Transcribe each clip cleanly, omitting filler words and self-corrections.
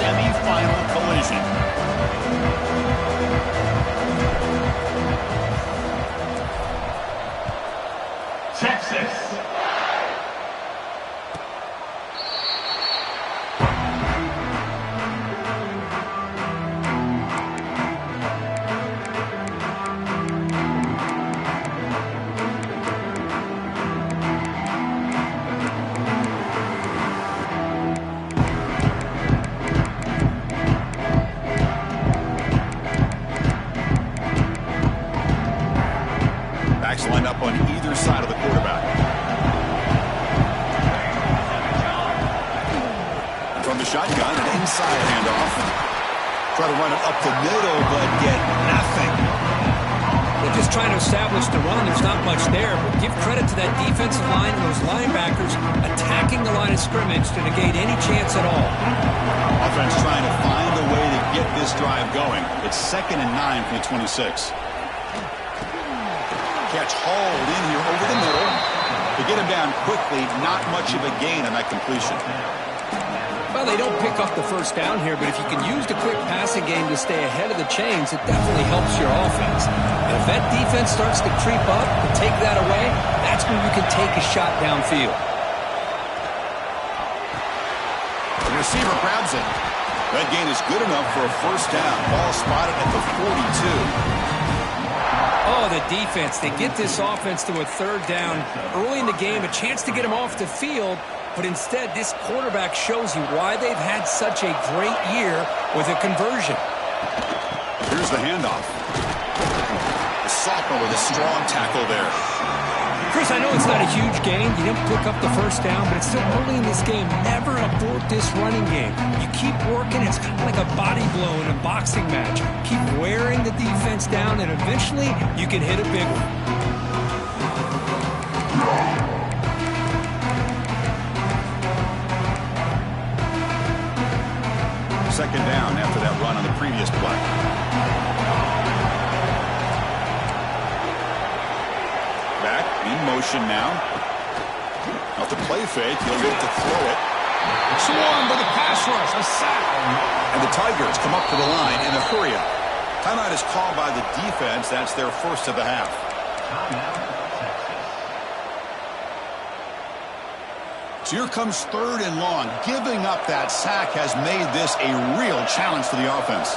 semifinal collision. Texas. Backs line up on either side of the quarterback. From the shotgun, an inside handoff. Try to run it up the middle, but get nothing. They're just trying to establish the run. There's not much there, but give credit to that defensive line and those linebackers attacking the line of scrimmage to negate any chance at all. Offense trying to find a way to get this drive going. It's 2nd and 9 from the 26. Catch hauled in here over the middle. To get him down quickly, not much of a gain on that completion. Well, they don't pick up the first down here, but if you can use the quick passing game to stay ahead of the chains, it definitely helps your offense. And if that defense starts to creep up and take that away, that's when you can take a shot downfield. The receiver grabs it. That gain is good enough for a first down. Ball spotted at the 42. Oh, the defense. They get this offense to a third down early in the game, a chance to get them off the field, but instead this quarterback shows you why they've had such a great year with a conversion. Here's the handoff. The sophomore with a strong tackle there. Chris, I know it's not a huge gain. You didn't pick up the first down, but it's still early in this game. Never abort this running game. You keep working. It's kind of like a body blow in a boxing match. Keep wearing the defense down, and eventually you can hit a big one. Second down after that run on the previous play. Back in motion now. Off the play fake, he'll look to throw it. Swarmed by the pass rush, a sack. And the Tigers come up to the line in a hurry-up. Timeout is called by the defense. That's their first of the half. So here comes 3rd and long. Giving up that sack has made this a real challenge for the offense.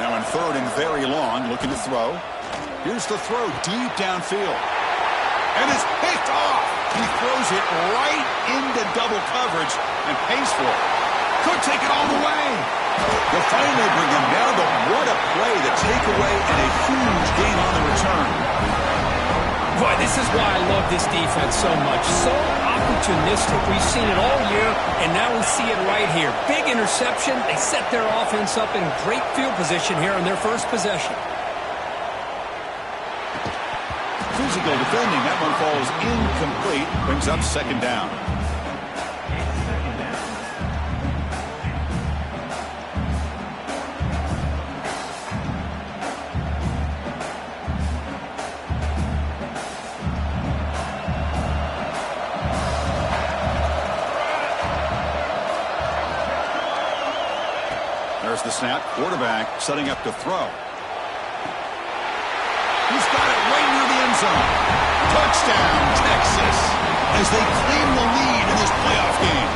Now in 3rd and very long, looking to throw. Here's the throw deep downfield. And it's picked off. He throws it right into double coverage and pays for it. Could take it all the way. They'll finally bring him down, but what a play. The takeaway and a huge gain on the return. Boy, this is why I love this defense so much. So opportunistic. We've seen it all year, and now we see it right here. Big interception. They set their offense up in great field position here on their first possession. Physical defending. That one falls incomplete. Brings up 2nd down. There's the snap. Quarterback setting up to throw. He's got it right near the end zone. Touchdown, Texas, as they claim the lead in this playoff game.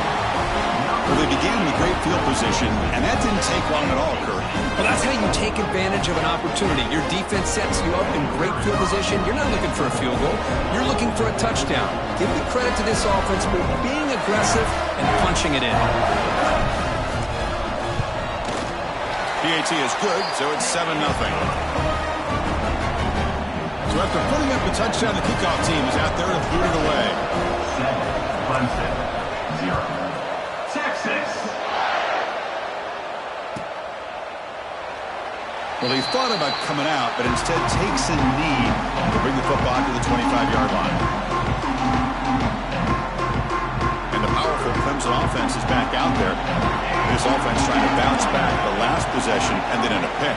Well, they began with great field position, and that didn't take long at all, Kurt. Well, that's how you take advantage of an opportunity. Your defense sets you up in great field position. You're not looking for a field goal. You're looking for a touchdown. Give the credit to this offense for being aggressive and punching it in. PAT is good, so it's 7-0. So after putting up a touchdown, the kickoff team is out there to boot it away. 7-0. Texas. Well, he thought about coming out, but instead takes a knee to bring the football to the 25-yard line. And the powerful Clemson offense is back out there. This offense trying to bounce back. The last possession ended in a pick.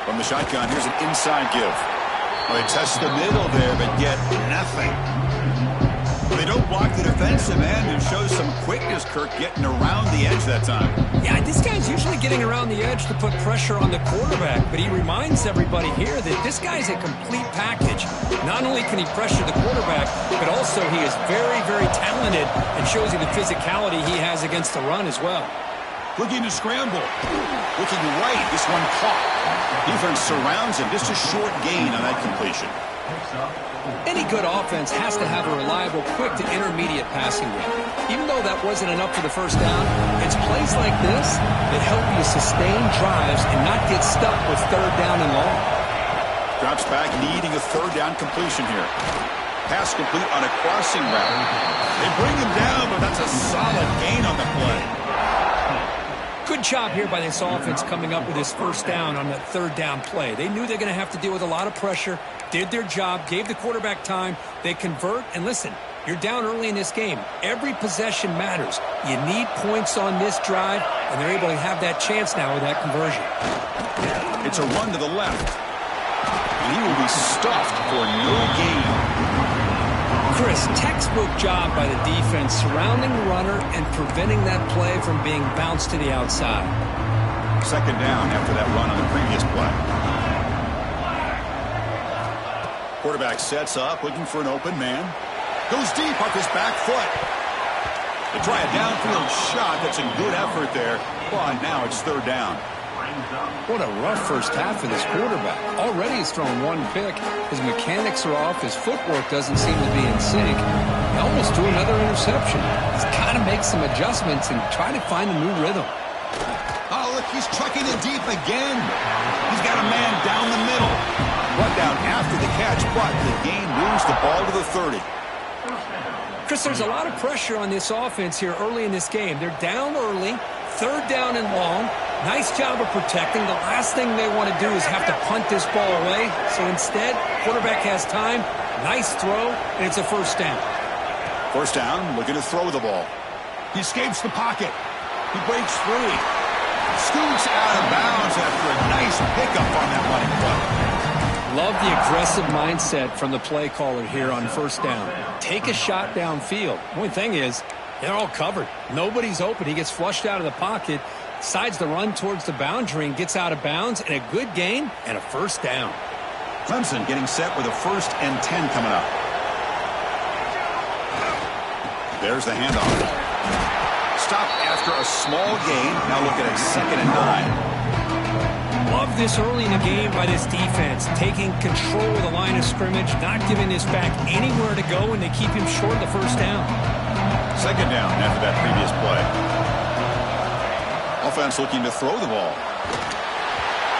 From the shotgun, here's an inside give. Well, they test the middle there, but get nothing. They don't block the defensive end and show some quickness, Kirk, getting around the edge that time. Yeah, this guy's usually getting around the edge to put pressure on the quarterback, but he reminds everybody here that this guy's a complete package. Not only can he pressure the quarterback, but also he is very, very talented and shows you the physicality he has against the run as well. Looking to scramble. Looking right. This one caught. Defense surrounds him. Just a short gain on that completion. Any good offense has to have a reliable, quick to intermediate passing game. Even though that wasn't enough for the first down, it's plays like this that help you sustain drives and not get stuck with third down and long. Drops back, needing a third down completion here. Pass complete on a crossing route. They bring him down, but that's a solid gain on the play. Good job here by this offense coming up with his first down on that third down play. They knew they're going to have to deal with a lot of pressure, did their job, gave the quarterback time. They convert, and listen, you're down early in this game. Every possession matters. You need points on this drive, and they're able to have that chance now with that conversion. It's a run to the left, and he will be stuffed for no gain. Chris, textbook job by the defense surrounding the runner and preventing that play from being bounced to the outside. Second down after that run on the previous play. Quarterback sets up, looking for an open man. Goes deep off his back foot. They try a downfield shot. That's a good effort there. But now it's third down. What a rough first half for this quarterback. Already he's thrown one pick. His mechanics are off. His footwork doesn't seem to be in sync. He almost threw another interception. He's got to make some adjustments and try to find a new rhythm. Oh, look, he's trucking it deep again. He's got a man down the middle. Brought down after the catch, but the gain moves the ball to the 30. Chris, there's a lot of pressure on this offense here early in this game. They're down early, third down and long. Nice job of protecting. The last thing they want to do is have to punt this ball away. So instead, quarterback has time. Nice throw, and it's a first down. First down, looking to throw the ball. He escapes the pocket. He breaks free. Scoots out of bounds after a nice pickup on that running play. Love the aggressive mindset from the play caller here on first down. Take a shot downfield. The only thing is, they're all covered. Nobody's open. He gets flushed out of the pocket, decides to run towards the boundary and gets out of bounds, and a good gain and a first down. Clemson getting set with a 1st and 10 coming up. There's the handoff. Stop after a small gain. Now looking at 2nd and 9. Love this early in the game by this defense, taking control of the line of scrimmage, not giving this back anywhere to go, and they keep him short of the first down. Second down after that previous play. Offense looking to throw the ball.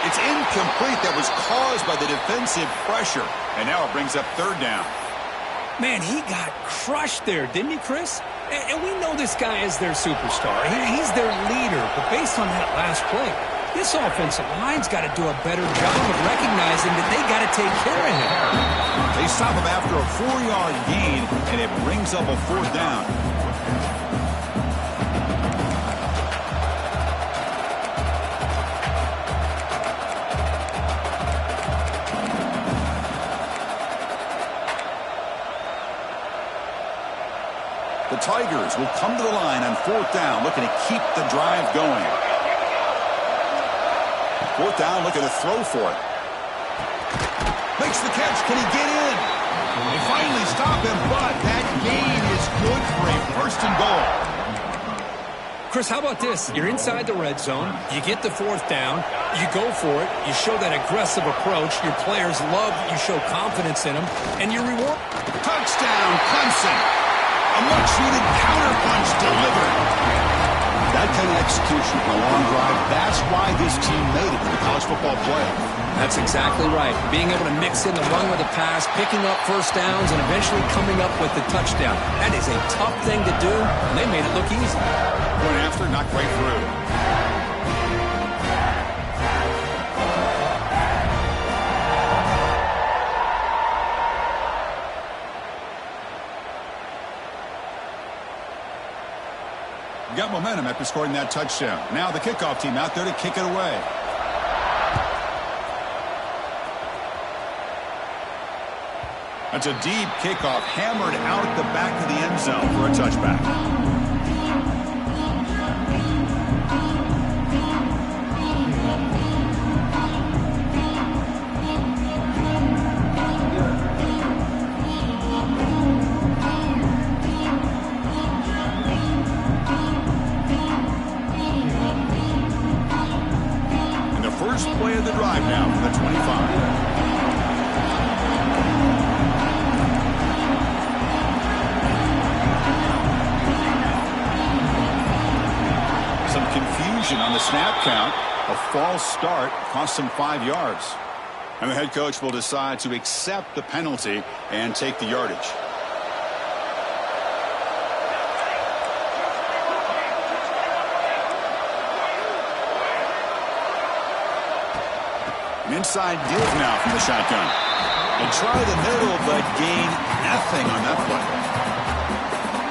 It's incomplete. That was caused by the defensive pressure, and now it brings up third down. Man, he got crushed there, didn't he, Chris? And we know this guy is their superstar. He's their leader, but based on that last play, this offensive line's got to do a better job of recognizing that they got to take care of him. They stop him after a 4-yard gain, and it brings up a 4th down. The Tigers will come to the line on 4th down, looking to keep the drive going. 4th down, looking to throw for it. Makes the catch. Can he get in? They finally stop him, but that gain is good for a 1st and goal. Chris, how about this? You're inside the red zone. You get the 4th down. You go for it. You show that aggressive approach. Your players love that you show confidence in them. And you reward. Touchdown, Clemson. A much-needed counterpunch delivered. That kind of execution on a long drive, that's why this team made it in the college football playoff. That's exactly right. Being able to mix in the run with the pass, picking up first downs, and eventually coming up with the touchdown. That is a tough thing to do, and they made it look easy. Going after, not quite through. Got momentum after scoring that touchdown. Now the kickoff team out there to kick it away. That's a deep kickoff, hammered out the back of the end zone for a touchback. First play of the drive now for the 25. Some confusion on the snap count. A false start cost him 5 yards. And the head coach will decide to accept the penalty and take the yardage. Inside give now from the shotgun. And try the middle, but gain nothing on that play.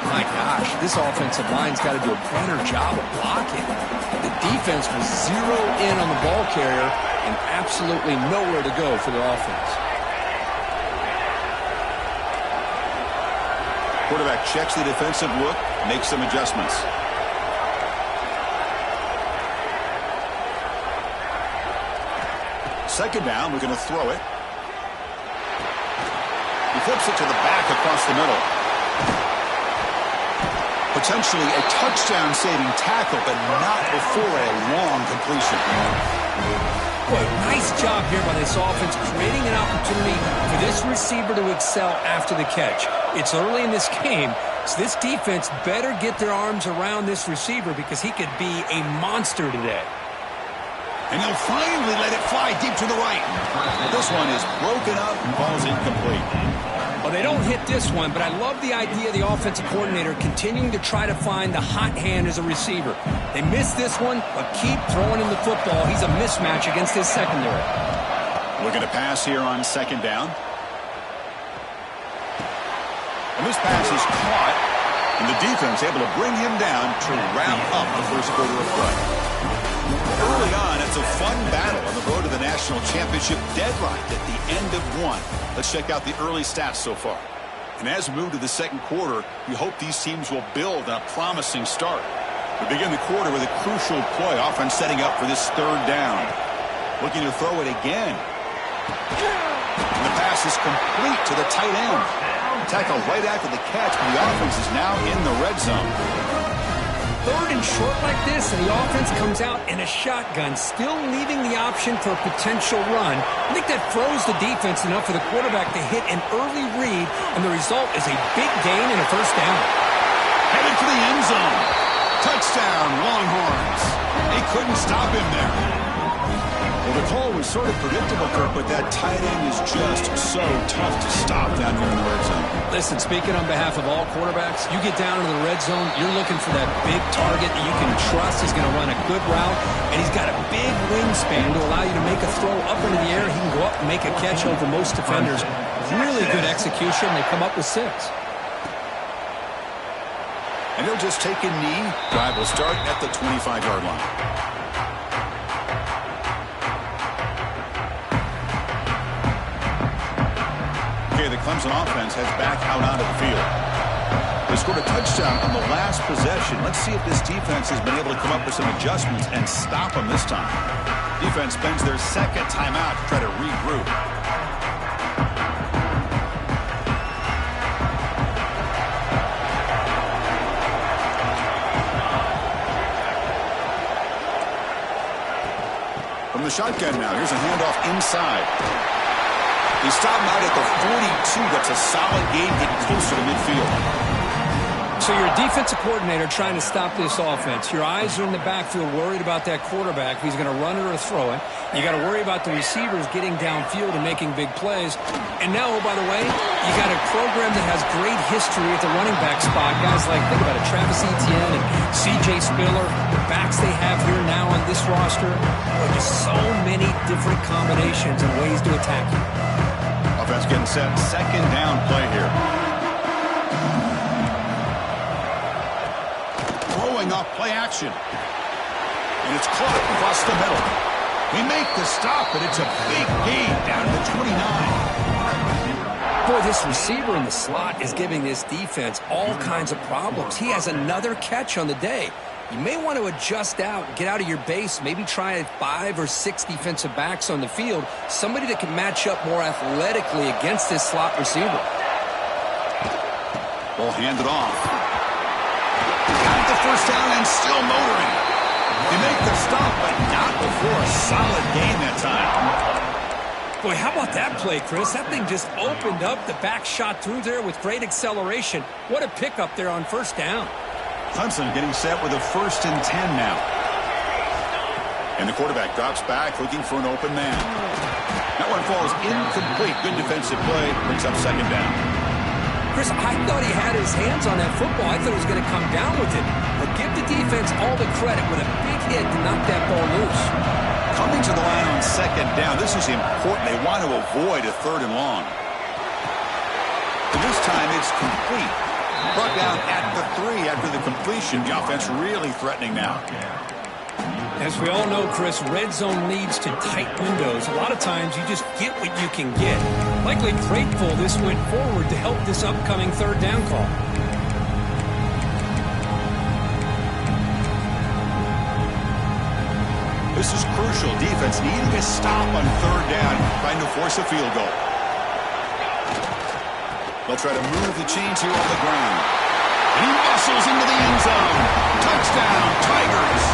My gosh, this offensive line's got to do a better job of blocking. The defense was zero in on the ball carrier and absolutely nowhere to go for the offense. Quarterback checks the defensive look, makes some adjustments. Second down, we're going to throw it. He flips it to the back across the middle. Potentially a touchdown-saving tackle, but not before a long completion. Boy, nice job here by this offense, creating an opportunity for this receiver to excel after the catch. It's early in this game, so this defense better get their arms around this receiver because he could be a monster today. And he'll finally let it fly deep to the right. This one is broken up and falls incomplete. Well, they don't hit this one, but I love the idea of the offensive coordinator continuing to try to find the hot hand as a receiver. They missed this one, but keep throwing him the football. He's a mismatch against his secondary. Looking to pass here on second down. And this pass is caught, and the defense able to bring him down to wrap up the first quarter of play. Early on, it's a fun battle on the road to the national championship, deadlocked at the end of one. Let's check out the early stats so far. And as we move to the second quarter, we hope these teams will build on a promising start. We begin the quarter with a crucial play, often setting up for this third down. Looking to throw it again. And the pass is complete to the tight end. Tackle right after the catch, but the offense is now in the red zone. Third and short like this, and the offense comes out in a shotgun, still leaving the option for a potential run. I think that froze the defense enough for the quarterback to hit an early read, and the result is a big gain and a first down. Headed for the end zone. Touchdown, Longhorns. They couldn't stop him there. Well, the call was sort of predictable, Kirk, but that tight end is just so tough to stop down here in the red zone. Listen, speaking on behalf of all quarterbacks, you get down into the red zone, you're looking for that big target that you can trust is going to run a good route, and he's got a big wingspan to allow you to make a throw up into the air. He can go up and make a catch over most defenders. Really good execution. They come up with 6. And he'll just take a knee. Drive will start at the 25-yard line. The Clemson offense heads back out onto the field. They scored a touchdown on the last possession. Let's see if this defense has been able to come up with some adjustments and stop them this time. Defense spends their second timeout to try to regroup. From the shotgun now, here's a handoff inside. He stopped out at the 42. That's a solid gain, getting closer to midfield. So you're a defensive coordinator trying to stop this offense. Your eyes are in the backfield worried about that quarterback. He's going to run it or throw it. You got to worry about the receivers getting downfield and making big plays. And now, oh, by the way, you got a program that has great history at the running back spot. Guys like, think about it, Travis Etienne and C.J. Spiller, the backs they have here now on this roster. Just so many different combinations and ways to attack you. Offense getting set. Second down play here. Throwing off play action. And it's caught across the middle. We make the stop, but it's a big gain down to the 29. Boy, this receiver in the slot is giving this defense all kinds of problems. He has another catch on the day. You may want to adjust out, get out of your base, maybe try 5 or 6 defensive backs on the field, somebody that can match up more athletically against this slot receiver. Ball handed off. Got the first down and still motoring. They make the stop, but not before a solid gain that time. Boy, how about that play, Chris? That thing just opened up. The back shot through there with great acceleration. What a pickup there on first down. Clemson getting set with a 1st and 10 now. And the quarterback drops back looking for an open man. That one falls incomplete. Good defensive play. Brings up 2nd down. Chris, I thought he had his hands on that football. I thought he was going to come down with it. But give the defense all the credit with a big hit to knock that ball loose. Coming to the line on 2nd down. This is important. They want to avoid a 3rd and long. And this time it's complete. Brought down at the 3 after the completion. The offense really threatening now. As we all know, Chris, red zone leads to tight windows. A lot of times you just get what you can get. Likely grateful this went forward to help this upcoming 3rd down call. This is crucial. Defense needing a stop on 3rd down, trying to force a field goal. They'll try to move the chains here on the ground. And he muscles into the end zone. Touchdown, Tigers.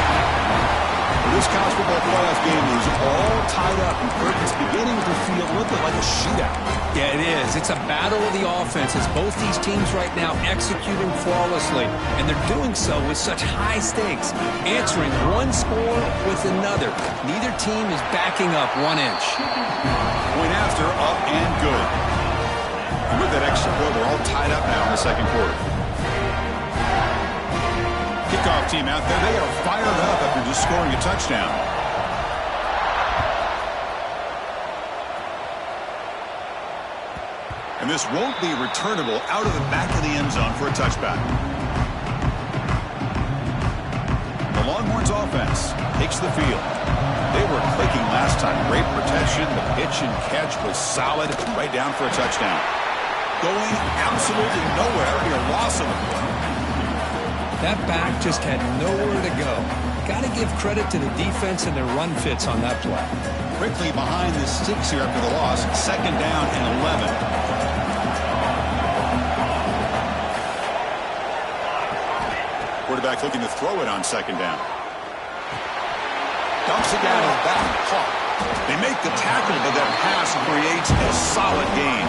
This college football playoff game is all tied up, and Kirk is beginning to feel a little bit like a shootout. Yeah, it is. It's a battle of the offenses. Both these teams right now executing flawlessly, and they're doing so with such high stakes, answering one score with another. Neither team is backing up 1 inch. Point after, up and good. And with that extra point, we're all tied up now in the 2nd quarter. Kickoff team out there. They are fired up after just scoring a touchdown. And this won't be returnable out of the back of the end zone for a touchback. The Longhorns offense takes the field. They were clicking last time. Great protection. The pitch and catch was solid. Right down for a touchdown. Going absolutely nowhere. Your loss of it. That back just had nowhere to go. Got to give credit to the defense and their run fits on that play. Quickly behind the sticks here after the loss. 2nd down and 11. Quarterback looking to throw it on 2nd down. Dumps it down to the back. Caught. They make the tackle, but that pass creates a solid gain.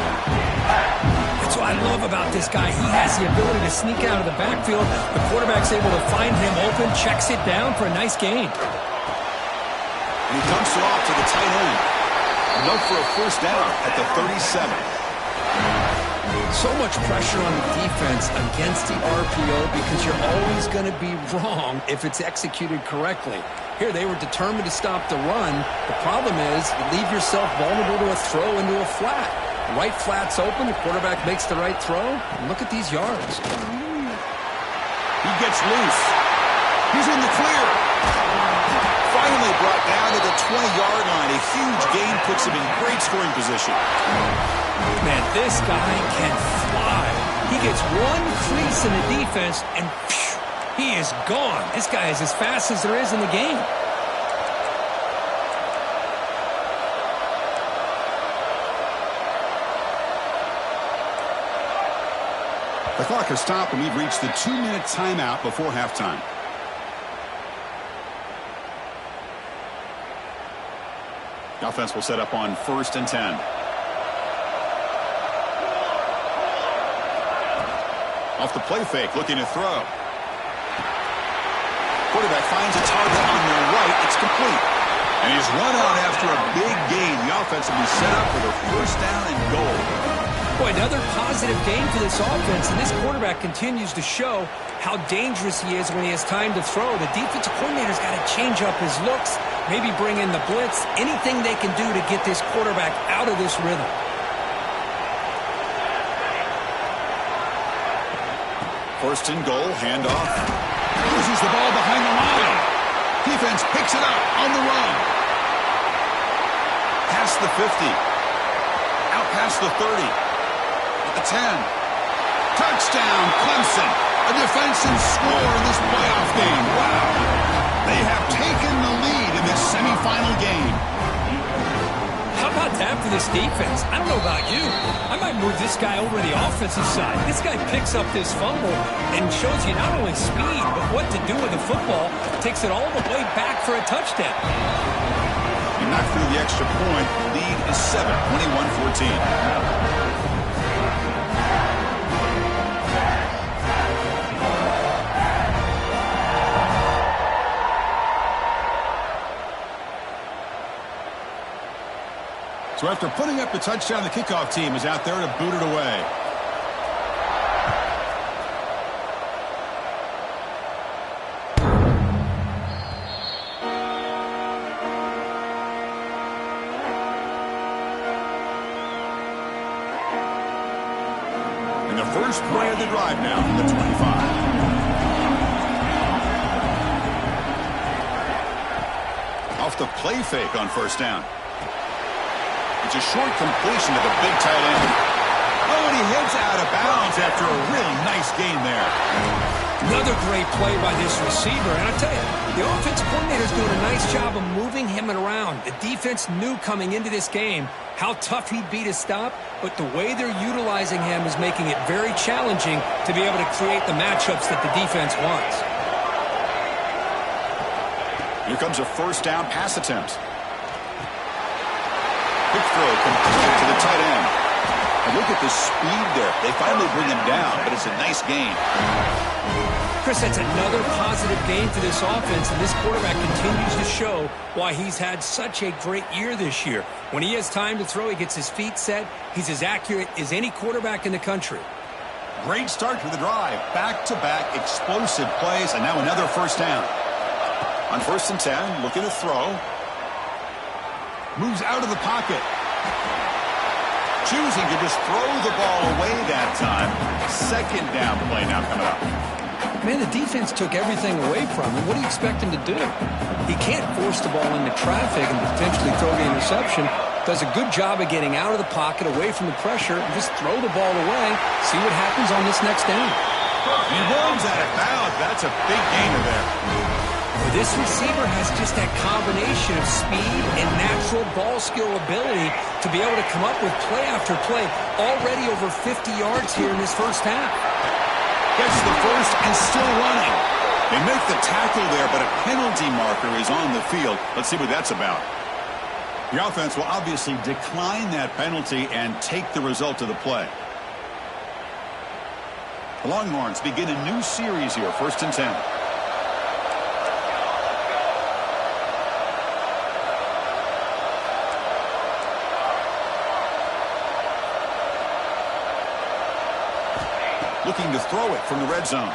That's what I love about this guy. He has the ability to sneak out of the backfield. The quarterback's able to find him open, checks it down for a nice gain. And he dumps it off to the tight end. Enough for a 1st down at the 37. So much pressure on the defense against the RPO because you're always going to be wrong if it's executed correctly. Here, they were determined to stop the run. The problem is you leave yourself vulnerable to a throw into a flat. Right flat's open. The quarterback makes the right throw. And look at these yards. He gets loose. He's in the clear. Finally brought down to the 20-yard line. A huge gain puts him in great scoring position. Man, this guy can fly. He gets one crease in the defense, and phew, he is gone. This guy is as fast as there is in the game. The clock has stopped, and we've reached the 2-minute timeout before halftime. The offense will set up on 1st and 10. Off the play fake, looking to throw. Quarterback finds a target on the right. It's complete. And he's run out after a big gain. The offense will be set up for the 1st down and goal. Boy, another positive game for this offense, and this quarterback continues to show how dangerous he is when he has time to throw. The defensive coordinator's got to change up his looks, maybe bring in the blitz, anything they can do to get this quarterback out of this rhythm. First and goal, handoff. Loses the ball behind the line. Defense picks it up on the run. Past the 50. Out past the 30. 10. Touchdown, Clemson. A defensive score in this playoff game. Wow. They have taken the lead in this semifinal game. How about that for this defense? I don't know about you. I might move this guy over to the offensive side. This guy picks up this fumble and shows you not only speed, but what to do with the football. Takes it all the way back for a touchdown. You knock through the extra point. Lead is 7, 21-14. So after putting up the touchdown, the kickoff team is out there to boot it away. And the first play of the drive now from the 25. Off the play fake on first down. It's a short completion to the big tight end. Oh, and he heads out of bounds after a really nice gain there. Another great play by this receiver. And I tell you, the offensive coordinator is doing a nice job of moving him around. The defense knew coming into this game how tough he'd be to stop, but the way they're utilizing him is making it very challenging to be able to create the matchups that the defense wants. Here comes a first down pass attempt. Quick throw complete to the tight end. And look at the speed there. They finally bring him down, but it's a nice gain. Chris, that's another positive game for this offense, and this quarterback continues to show why he's had such a great year this year. When he has time to throw, he gets his feet set. He's as accurate as any quarterback in the country. Great start to the drive. Back-to-back explosive plays, and now another first down. On 1st and 10, looking to throw. Moves out of the pocket. Choosing to just throw the ball away that time. Second down play now coming up. Man, the defense took everything away from him. What do you expect him to do? He can't force the ball into traffic and potentially throw the interception. Does a good job of getting out of the pocket, away from the pressure, and just throw the ball away. See what happens on this next down. He runs out of bounds. That's a big gainer there. This receiver has just that combination of speed and natural ball skill ability to be able to come up with play after play. Already over 50 yards here in this first half. Gets the first and still running. They make the tackle there, but a penalty marker is on the field. Let's see what that's about. The offense will obviously decline that penalty and take the result of the play. The Longhorns begin a new series here, 1st and 10. Looking to throw it from the red zone.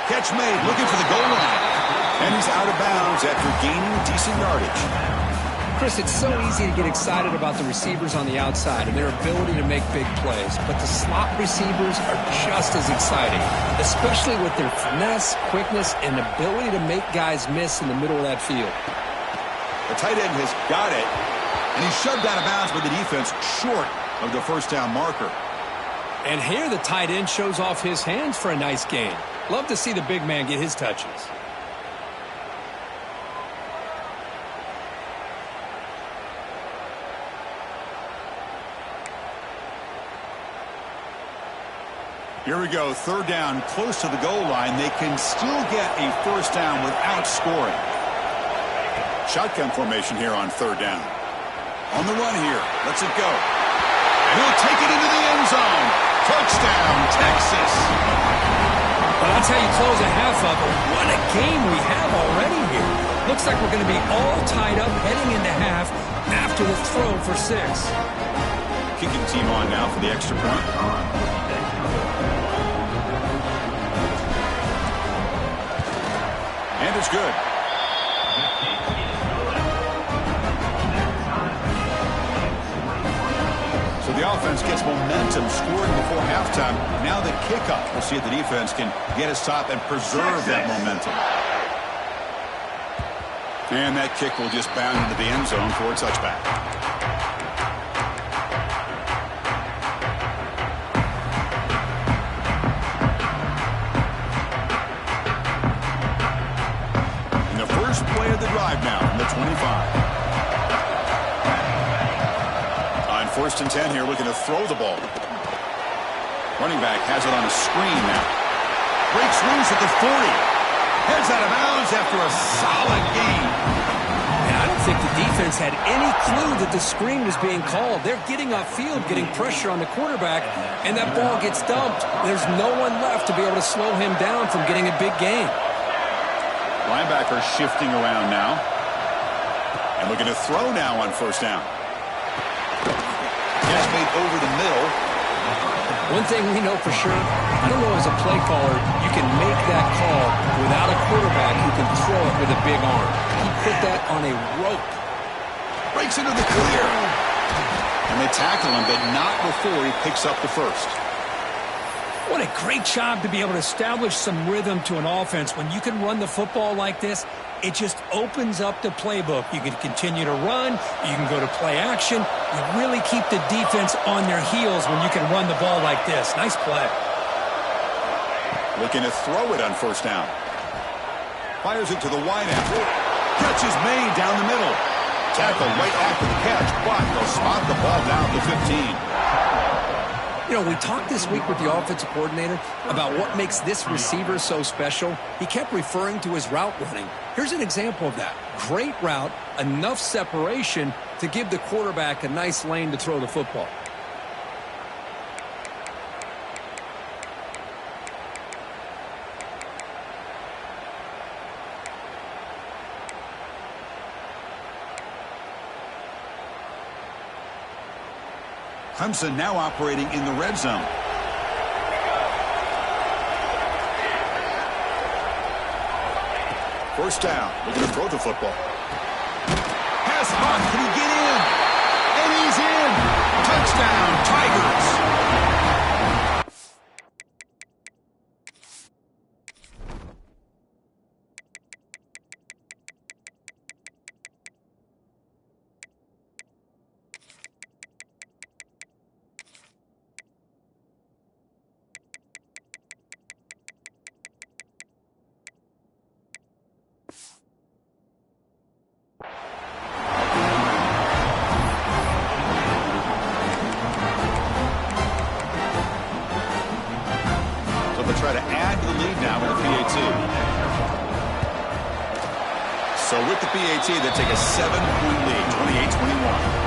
Catch made, looking for the goal line. And he's out of bounds after gaining decent yardage. Chris, it's so easy to get excited about the receivers on the outside and their ability to make big plays. But the slot receivers are just as exciting, especially with their finesse, quickness, and ability to make guys miss in the middle of that field. The tight end has got it, and he's shoved out of bounds by the defense short of the first down marker. And here the tight end shows off his hands for a nice gain. Love to see the big man get his touches. Here we go, 3rd down, close to the goal line. They can still get a first down without scoring. Shotgun formation here on 3rd down. On the run here, lets it go. And he'll take it into the end zone. Touchdown, Texas. Well, that's how you close a half of it. What a game we have already here. Looks like we're going to be all tied up heading into half after the throw for 6. Kicking team on now for the extra point. And it's good. So the offense gets momentum, scoring before halftime. Now the kickoff. We'll see if the defense can get a stop and preserve that momentum. And that kick will just bound into the end zone for a touchback. First and 10 here, looking to throw the ball. Running back has it on a screen now. Breaks loose at the 40. Heads out of bounds after a solid gain. And I don't think the defense had any clue that the screen was being called. They're getting off field, getting pressure on the quarterback, and that ball gets dumped. There's no one left to be able to slow him down from getting a big gain. Linebacker shifting around now. And looking to throw now on first down. Catch made over the middle. One thing we know for sure, I don't know as a play caller, you can make that call without a quarterback who can throw it with a big arm. He put that on a rope. Breaks into the clear. And they tackle him, but not before he picks up the first. What a great job to be able to establish some rhythm to an offense. When you can run the football like this, it just opens up the playbook. You can continue to run. You can go to play action. You really keep the defense on their heels when you can run the ball like this. Nice play. Looking to throw it on first down. Fires it to the wideout. Catch is made down the middle. Tackle right after the catch, but they'll spot the ball down to 15. You know, we talked this week with the offensive coordinator about what makes this receiver so special. He kept referring to his route running. Here's an example of that. Great route, enough separation to give the quarterback a nice lane to throw the football. Clemson now operating in the red zone. First down. Looking to throw the football. Pass caught. Can he get in? And he's in. Touchdown, Tigers. Try to add to the lead now with the PAT. So with the PAT, they take a 7-point lead, 28-21.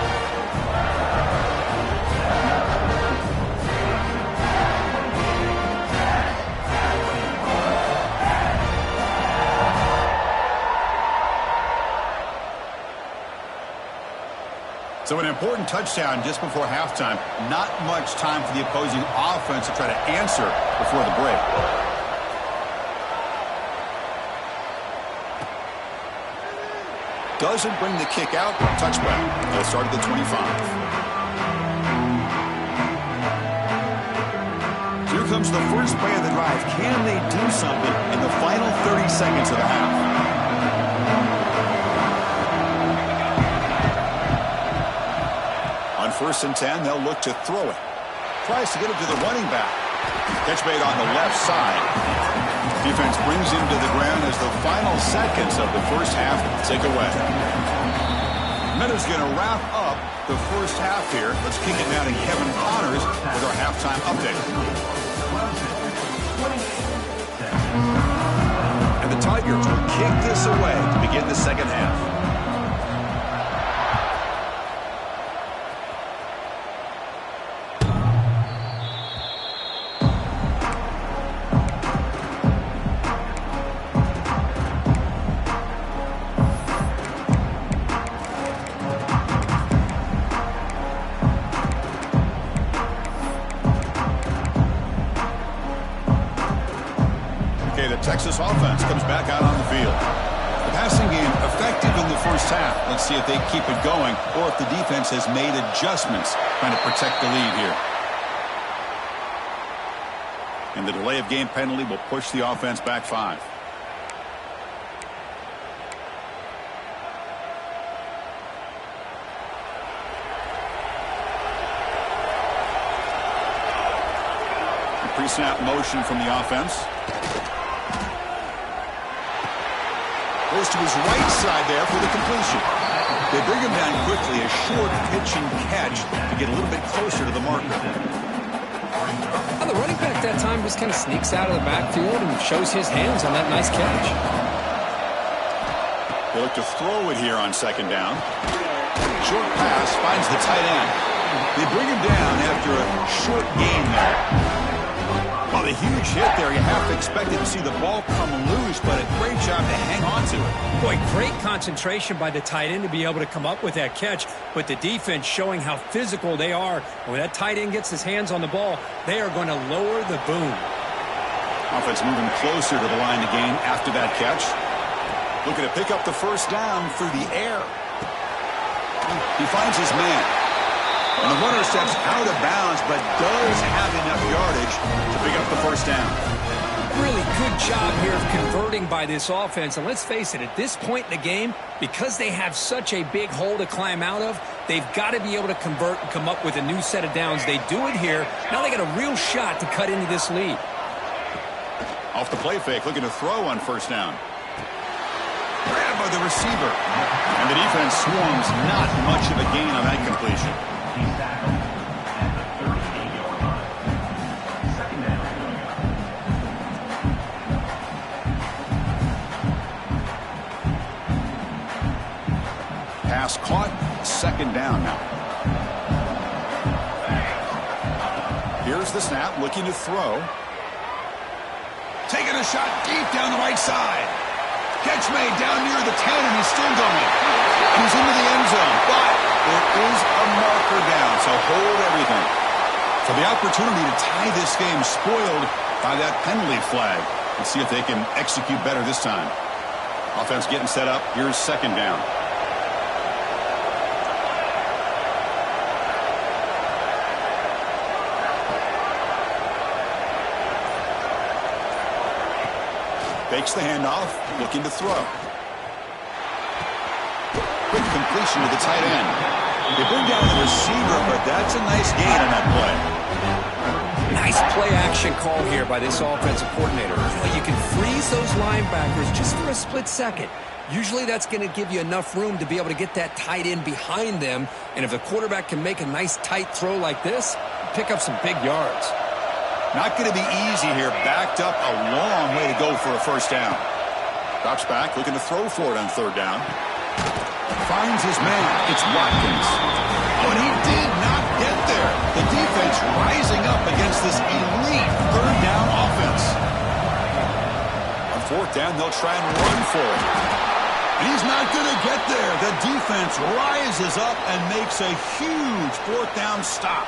So an important touchdown just before halftime. Not much time for the opposing offense to try to answer before the break. Doesn't bring the kick out. Touchback. They'll start at the 25. Here comes the first play of the drive. Can they do something in the final 30 seconds of the half? On first and 10, they'll look to throw it. Tries to get it to the running back. Catch made on the left side. Defense brings him to the ground as the final seconds of the first half tick away. Meadows going to wrap up the first half here. Let's kick it now to Kevin Connors with our halftime update. And the Tigers will kick this away to begin the second half. Texas offense comes back out on the field. The passing game effective in the first half. Let's see if they keep it going or if the defense has made adjustments trying to protect the lead here. And the delay of game penalty will push the offense back 5. Pre-snap motion from the offense. Goes to his right side there for the completion. They bring him down quickly, a short pitch and catch to get a little bit closer to the marker. Well, the running back that time just kind of sneaks out of the backfield and shows his hands on that nice catch. They look to throw it here on second down. Short pass finds the tight end. They bring him down after a short gain there. Well, the huge hit there, you have to expect to see the ball come loose, but a great job to hang on to it. Boy, great concentration by the tight end to be able to come up with that catch, but the defense showing how physical they are. When that tight end gets his hands on the ball, they are going to lower the boom. Offense moving closer to the line to gain after that catch. Looking to pick up the first down through the air. He finds his man. And the runner steps out of bounds, but does have enough yardage to pick up the first down. Really good job here of converting by this offense. And let's face it, at this point in the game, because they have such a big hole to climb out of, they've got to be able to convert and come up with a new set of downs. They do it here. Now they got a real shot to cut into this lead. Off the play fake, looking to throw on first down. Grabbed by the receiver. And the defense swarms, not much of a gain on that completion. Pass caught, second down now. Here's the snap, looking to throw. Taking a shot deep down the right side. Catch made down near the 10, and he's still going. He's into the end zone, but there is a marker down, so hold everything. So the opportunity to tie this game spoiled by that penalty flag. Let's see if they can execute better this time. Offense getting set up. Here's second down. Fakes the handoff, looking to throw. Quick completion to the tight end. They bring down the receiver, but that's a nice gain on that play. Nice play action call here by this offensive coordinator. You can freeze those linebackers just for a split second. Usually that's going to give you enough room to be able to get that tight end behind them. And if the quarterback can make a nice tight throw like this, pick up some big yards. Not going to be easy here. Backed up a long way to go for a first down. Drops back, looking to throw for it on third down. Finds his man. It's Watkins. Oh, and he did not get there. The defense rising up against this elite third down offense. On fourth down, they'll try and run for it. And he's not going to get there. The defense rises up and makes a huge fourth down stop.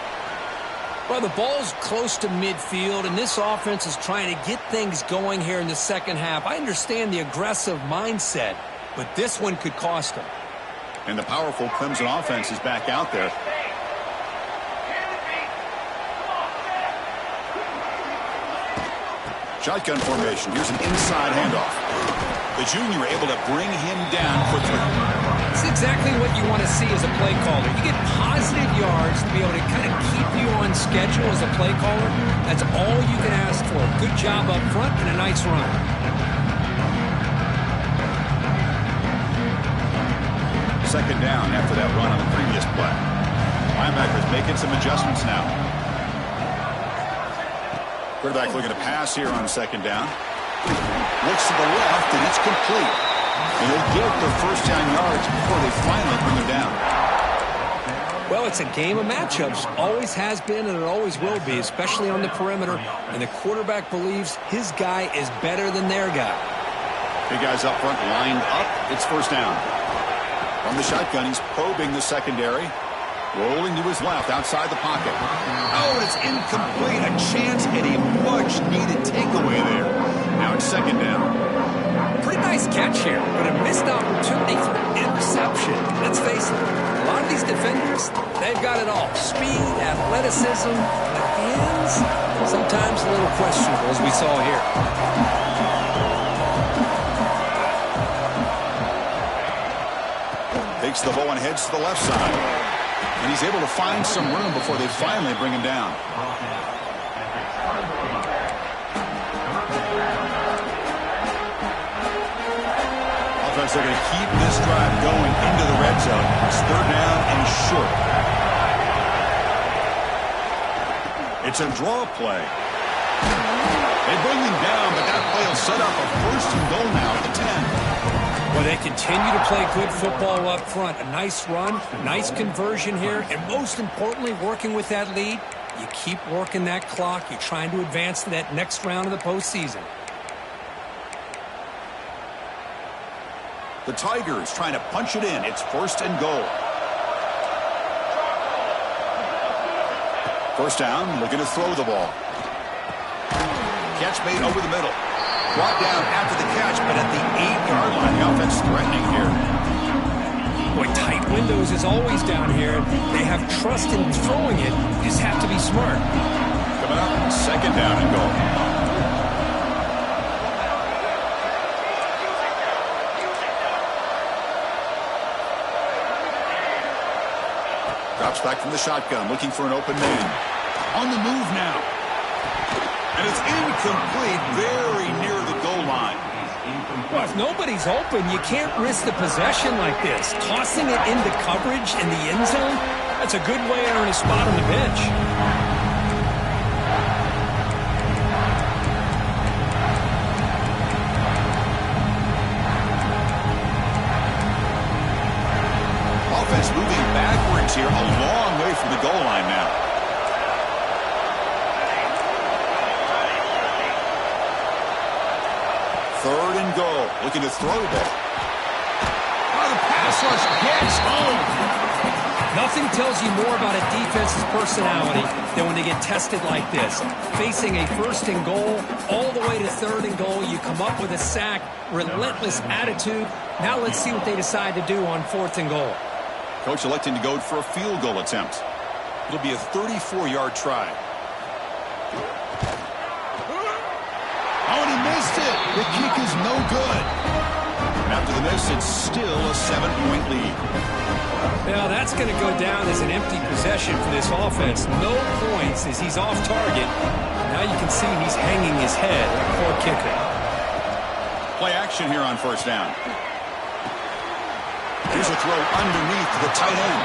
Well, the ball's close to midfield, and this offense is trying to get things going here in the second half. I understand the aggressive mindset, but this one could cost them. And the powerful Clemson offense is back out there. Shotgun formation. Here's an inside handoff. The junior able to bring him down quickly. It's exactly what you want to see as a play caller. You get positive yards to be able to kind of keep you on schedule as a play caller. That's all you can ask for. Good job up front and a nice run. Second down after that run on the previous play. Linebackers making some adjustments now. Quarterback looking to pass here on second down. Looks to the left, and it's complete. And he'll get the first down yards before they finally bring him down. Well, it's a game of matchups. Always has been, and it always will be, especially on the perimeter. And the quarterback believes his guy is better than their guy. Big guys up front lined up. It's first down. From the shotgun, he's probing the secondary. Rolling to his left, outside the pocket. Oh, and it's incomplete. A chance at a much-needed takeaway there. Now it's second down. Pretty nice catch here, but a missed opportunity for interception. Let's face it, a lot of these defenders, they've got it all. Speed, athleticism, the hands, sometimes a little questionable, as we saw here. Takes the ball and heads to the left side. And he's able to find some room before they finally bring him down. Offensive they're going to keep this drive going into the red zone. It's third down and short. It's a draw play. They bring him down, but that play will set up a first and goal now at the 10. Well, they continue to play good football up front. A nice run, nice conversion here, and most importantly, working with that lead, you keep working that clock. You're trying to advance to that next round of the postseason. The Tigers trying to punch it in. It's first and goal. First down, looking to throw the ball. Catch made over the middle. Brought down after the catch, but at the 8-yard line. The offense threatening here. Boy, tight windows is always down here. They have trust in throwing it. You just have to be smart. Coming up, second down and goal. Drops back from the shotgun, looking for an open man. On the move now. And it's incomplete, very near the goal line. Well, if nobody's open, you can't risk the possession like this. Tossing it into coverage in the end zone, that's a good way to earn a spot on the bench. Offense moving backwards here, a long way from the goal line now. Third and goal, looking to throw the ball. Oh, the pass rush gets home. Nothing tells you more about a defense's personality than when they get tested like this. Facing a first and goal, all the way to third and goal, you come up with a sack, relentless attitude. Now let's see what they decide to do on fourth and goal. Coach electing to go for a field goal attempt. It'll be a 34-yard try. Oh, and he missed it. The kick is no good. And after the miss, it's still a 7-point lead. Now that's going to go down as an empty possession for this offense. No points as he's off target. Now you can see he's hanging his head. Poor kicker. Play action here on first down. Here's a throw underneath to the tight end.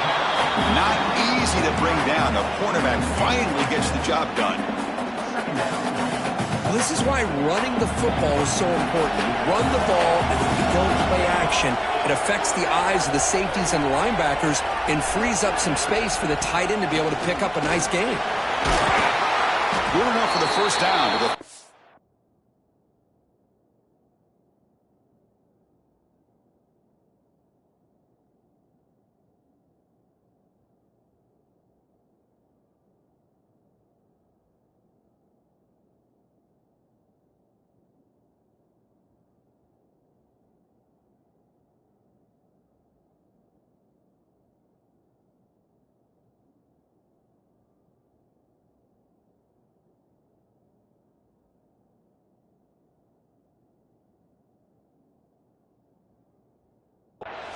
Not easy to bring down. The cornerback finally gets the job done. Well, this is why running the football is so important. You run the ball and then you go play action. It affects the eyes of the safeties and the linebackers and frees up some space for the tight end to be able to pick up a nice gain. Good enough for the first down.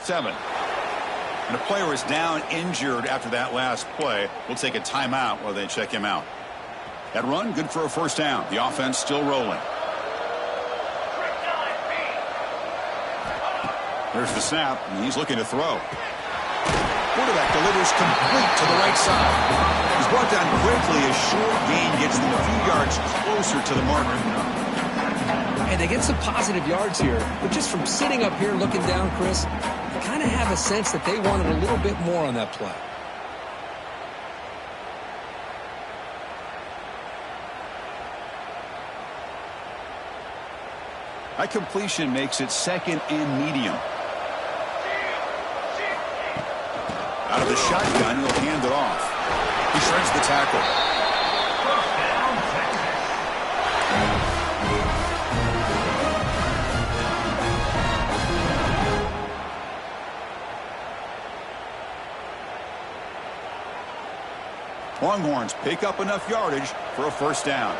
Seven. And a player is down injured after that last play. We'll take a timeout while they check him out. That run, good for a first down. The offense still rolling. There's the snap, and he's looking to throw. Quarterback delivers complete to the right side. He's brought down quickly. A short gain gets them a few yards closer to the marker. And they get some positive yards here. But just from sitting up here looking down, Chris, I kind of have a sense that they wanted a little bit more on that play. That completion makes it second and medium. Out of the shotgun, he'll hand it off. He shreds the tackle. Longhorns pick up enough yardage for a first down.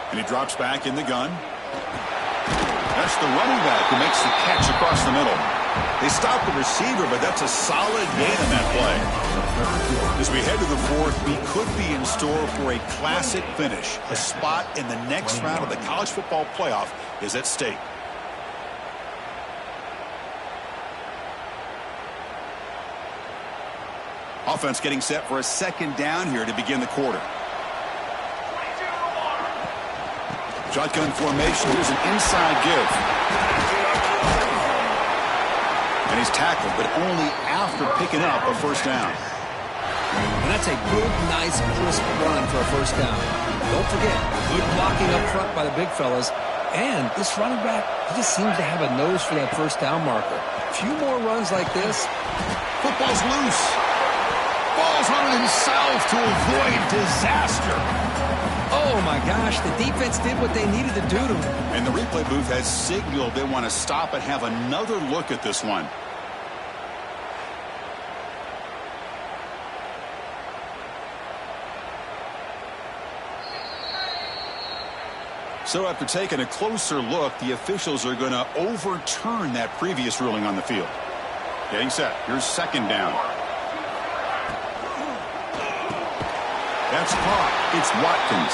And he drops back in the gun. That's the running back who makes the catch across the middle. They stop the receiver, but that's a solid gain on that play. As we head to the fourth, we could be in store for a classic finish. A spot in the next round of the college football playoff is at stake. Offense getting set for a second down here to begin the quarter. Shotgun formation. Here's an inside give. And he's tackled, but only after picking up a first down. And that's a good, nice, crisp run for a first down. Don't forget, good blocking up front by the big fellas. And this running back, he just seems to have a nose for that first down marker. A few more runs like this. Football's loose. Ball's running himself to avoid disaster. Oh, my gosh, the defense did what they needed to do to him. And the replay booth has signaled they want to stop and have another look at this one. So after taking a closer look, the officials are going to overturn that previous ruling on the field. Getting set. Here's second down. That's caught. It's Watkins.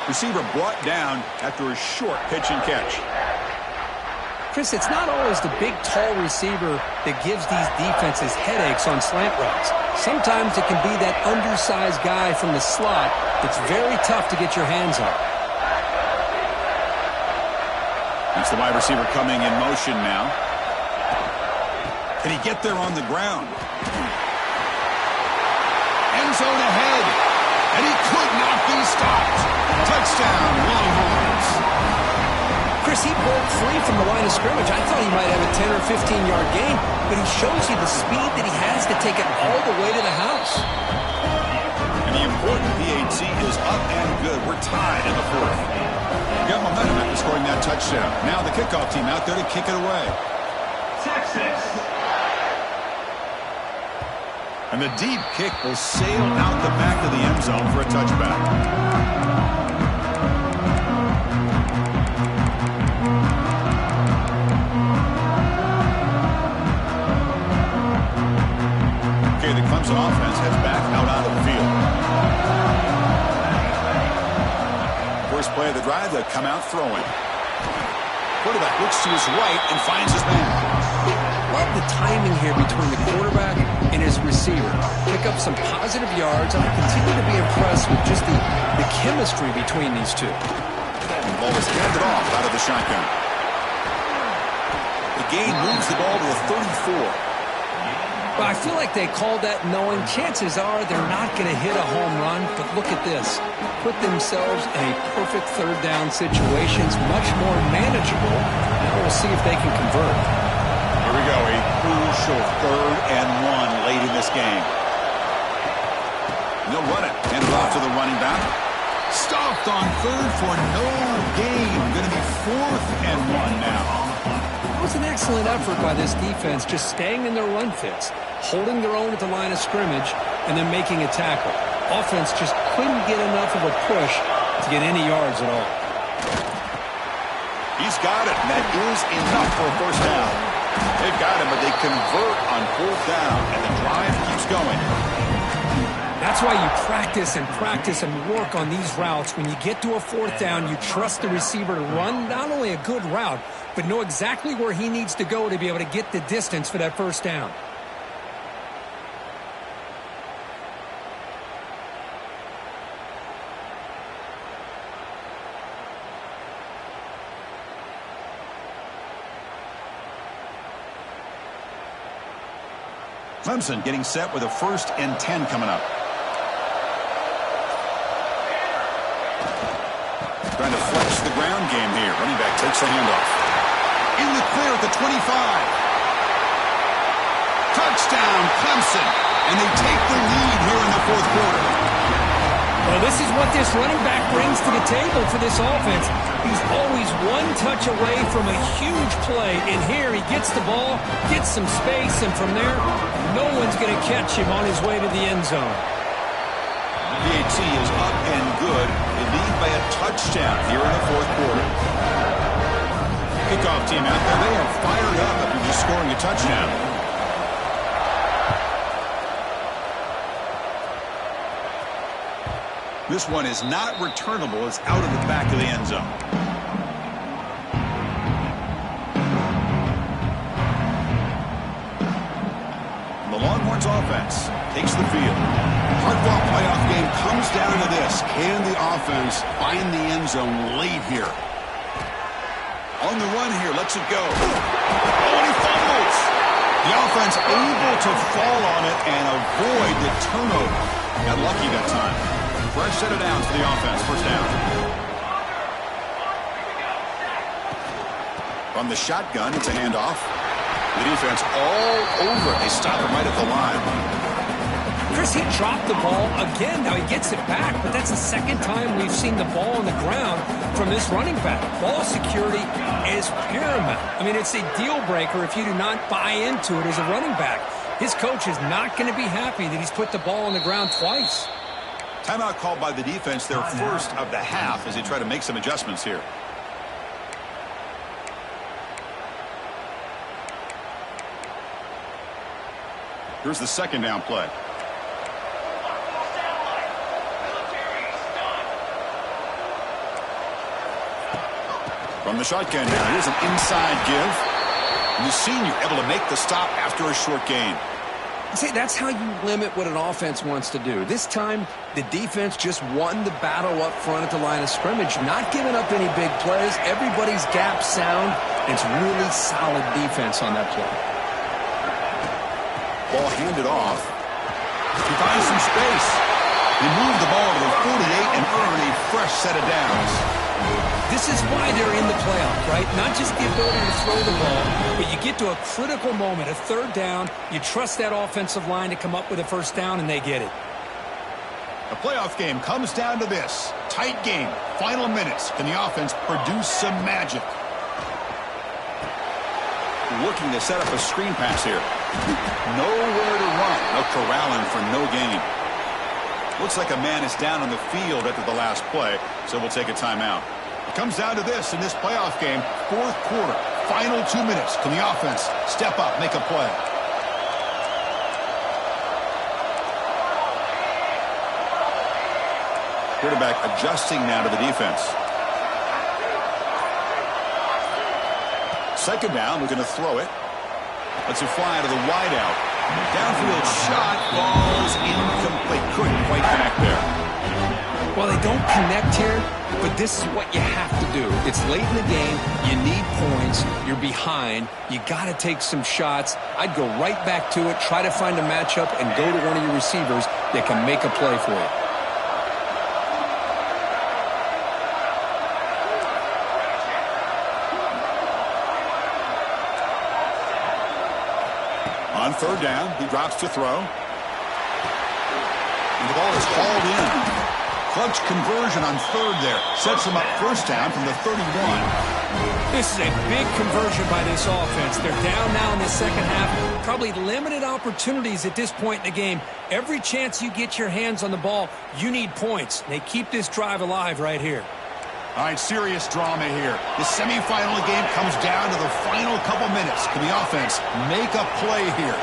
Receiver brought down after a short pitch and catch. Chris, it's not always the big, tall receiver that gives these defenses headaches on slant routes. Sometimes it can be that undersized guy from the slot that's very tough to get your hands on. It's the wide receiver coming in motion now. Can he get there on the ground? End zone ahead. And he could not be stopped. Touchdown, Longhorns. Chris, he broke free from the line of scrimmage. I thought he might have a 10 or 15-yard gain, but he shows you the speed that he has to take it all the way to the house. And the important PAT is up and good. We're tied in the fourth. Got momentum after scoring that touchdown. Now the kickoff team out there to kick it away. Texas. And the deep kick will sail out the back of the end zone for a touchback. Okay, the Clemson offense heads back out onto the field. First play of the drive, they'll come out throwing. Quarterback looks to his right and finds his man. Love the timing here between the quarterback and his receiver. Pick up some positive yards, and I continue to be impressed with just the chemistry between these two. The ball is handed off out of the shotgun. The gain moves the ball to the 34. Well, I feel like they called that knowing chances are they're not going to hit a home run, but look at this. Put themselves in a perfect third down situation. It's much more manageable. Now we'll see if they can convert. Here we go, a crucial 3rd and 1 late in this game. They'll run it. Hand it off to the running back. Stopped on third for no gain. Going to be 4th and 1 now. It was an excellent effort by this defense, just staying in their run fits, holding their own at the line of scrimmage, and then making a tackle. Offense just couldn't get enough of a push to get any yards at all. He's got it, and that is enough for a first down. They've got him, but they convert on 4th down, and the drive keeps going. That's why you practice and work on these routes. When you get to a 4th down, you trust the receiver to run not only a good route, but know exactly where he needs to go to be able to get the distance for that first down. Clemson getting set with a 1st and 10 coming up. Trying to flex the ground game here. Running back takes the handoff. In the clear at the 25. Touchdown, Clemson. And they take the lead here in the 4th quarter. Well, this is what this running back brings to the table for this offense. He's always one touch away from a huge play. And here he gets the ball, gets some space, and from there, no one's going to catch him on his way to the end zone. PAT is up and good. They lead by a touchdown here in the 4th quarter. Kickoff team out there. They are fired up after just scoring a touchdown. This one is not returnable. It's out of the back of the end zone. The Longhorns Longhorns offense takes the field. Hard-fought playoff game comes down to this. Can the offense find the end zone late here? On the run here, lets it go. Oh, and he fumbles. The offense able to fall on it and avoid the turnover. Got lucky that time. Fresh set of downs for the offense. First down. From the shotgun, it's a handoff. The defense all over. They stop him right at the line. Chris, he dropped the ball again. Now he gets it back, but that's the second time we've seen the ball on the ground from this running back. Ball security is paramount. I mean, it's a deal breaker if you do not buy into it as a running back. His coach is not going to be happy that he's put the ball on the ground twice. Timeout called by the defense, their first of the half, as they try to make some adjustments here. Here's the second down play. From the shotgun now, here's an inside give. And the senior able to make the stop after a short gain. See, that's how you limit what an offense wants to do. This time, the defense just won the battle up front at the line of scrimmage, not giving up any big plays. Everybody's gap sound. It's really solid defense on that play. Ball handed off. He finds some space. He moved the ball to the 48 and earned a fresh set of downs. This is why they're in the playoff, right? Not just the ability to throw the ball, but you get to a critical moment, a third down. You trust that offensive line to come up with a first down, and they get it. The playoff game comes down to this. Tight game. Final minutes. Can the offense produce some magic? Looking to set up a screen pass here. Nowhere to run. No corralling for no gain. Looks like a man is down on the field after the last play, so we'll take a timeout. It comes down to this in this playoff game. Fourth quarter. Final 2 minutes. Can the offense step up, make a play? Quarterback adjusting now to the defense. Second down, we're going to throw it. Lets it fly to the wideout. Downfield shot falls incomplete. Couldn't quite connect there. Well, they don't connect here, but this is what you have to do. It's late in the game. You need points. You're behind. You got to take some shots. I'd go right back to it, try to find a matchup, and go to one of your receivers that can make a play for you. On third down, he drops to throw. And the ball is hauled in. Clutch conversion on third there. Sets him up first down from the 31. This is a big conversion by this offense. They're down now in the second half. Probably limited opportunities at this point in the game. Every chance you get your hands on the ball, you need points. They keep this drive alive right here. All right, serious drama here. The semifinal game comes down to the final couple minutes. Can the offense make a play here?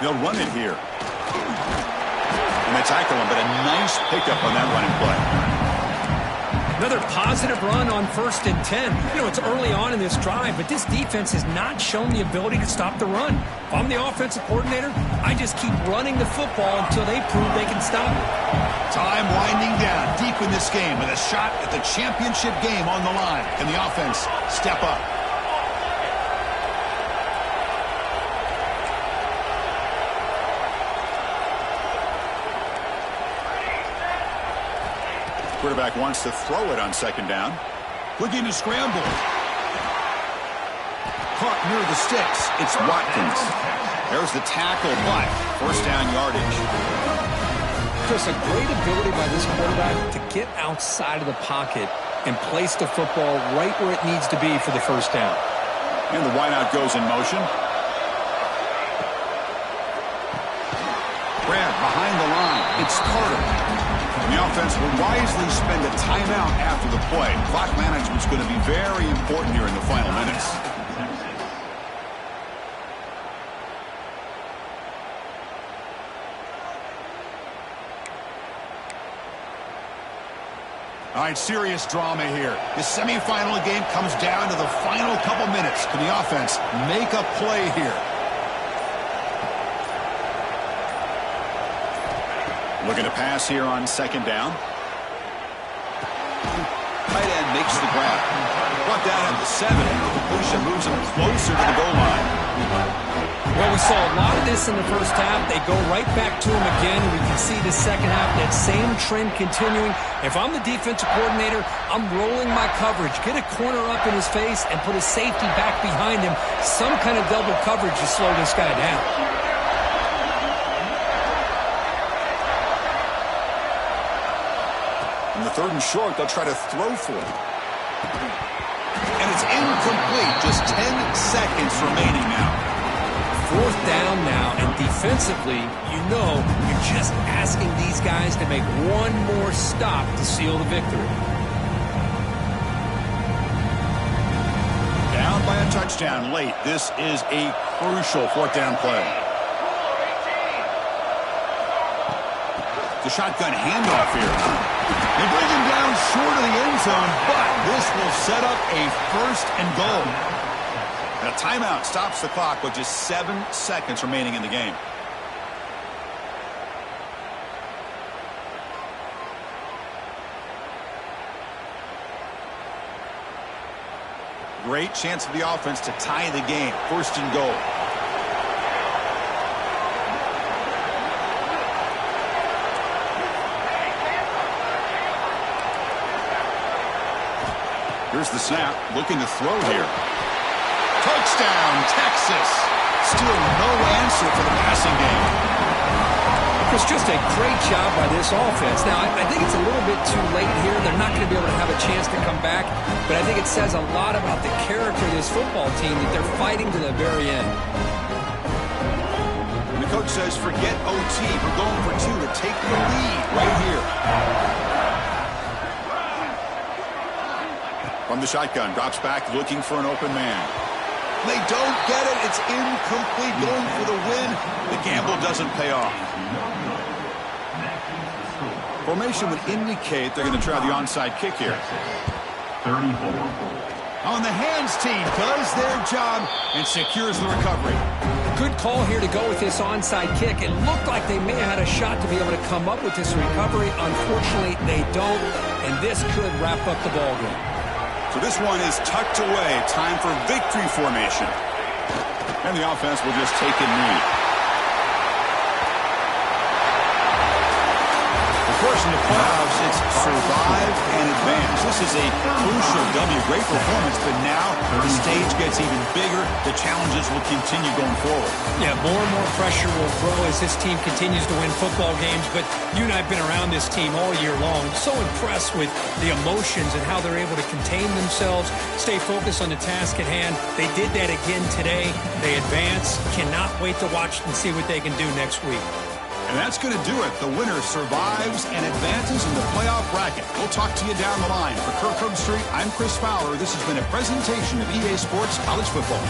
They'll run it here. And they tackle him, but a nice pickup on that running play. Another positive run on 1st and 10. You know, it's early on in this drive, but this defense has not shown the ability to stop the run. If I'm the offensive coordinator, I just keep running the football until they prove they can stop it. Time winding down deep in this game with a shot at the championship game on the line. Can the offense step up? Quarterback wants to throw it on second down. Looking to scramble. Caught near the sticks. It's Watkins. There's the tackle, but first down yardage. Chris, a great ability by this quarterback to get outside of the pocket and place the football right where it needs to be for the first down. And the wideout goes in motion. Brad behind the line. It's Carter. And the offense will wisely spend a timeout after the play. Clock management's going to be very important here in the final minutes. All right, serious drama here. The semifinal game comes down to the final couple minutes. Can the offense make a play here? Looking to pass here on second down. Tight end makes the grab. Brought down at the 7. The completion moves him closer to the goal line. Well, we saw a lot of this in the first half. They go right back to him again. We can see the second half, that same trend continuing. If I'm the defensive coordinator, I'm rolling my coverage. Get a corner up in his face and put a safety back behind him. Some kind of double coverage to slow this guy down. In the 3rd and short, they'll try to throw for it. And it's incomplete. Just 10 seconds remaining now. 4th down now, and defensively, you're just asking these guys to make one more stop to seal the victory. Down by a touchdown late. This is a crucial 4th down play. The shotgun handoff here. They bring him down short of the end zone, but this will set up a 1st and goal. And a timeout stops the clock with just 7 seconds remaining in the game. Great chance for the offense to tie the game. 1st and goal. Here's the snap. Looking to throw here. Touchdown, Texas. Still no answer for the passing game. It's just a great job by this offense. Now, I think it's a little bit too late here. They're not going to be able to have a chance to come back. But I think it says a lot about the character of this football team that they're fighting to the very end. And the coach says, forget OT. We're going for 2 to take the lead right here. From the shotgun, drops back, looking for an open man. They don't get it. It's incomplete. Going for the win. The gamble doesn't pay off. Formation would indicate they're going to try the onside kick here. 34. On the hands team does their job and secures the recovery. Good call here to go with this onside kick. It looked like they may have had a shot to be able to come up with this recovery. Unfortunately, they don't, and this could wrap up the ballgame. So this one is tucked away. Time for victory formation. And the offense will just take a knee. Of course, in the playoffs, it's survive and advance. This is a crucial W. Great performance, but now the stage gets even bigger. The challenges will continue going forward. Yeah, more and more pressure will grow as this team continues to win football games. But you and I have been around this team all year long. So impressed with the emotions and how they're able to contain themselves, stay focused on the task at hand. They did that again today. They advance. Cannot wait to watch and see what they can do next week. And that's going to do it. The winner survives and advances in the playoff bracket. We'll talk to you down the line. For Kirk Herbstreit, I'm Chris Fowler. This has been a presentation of EA Sports College Football.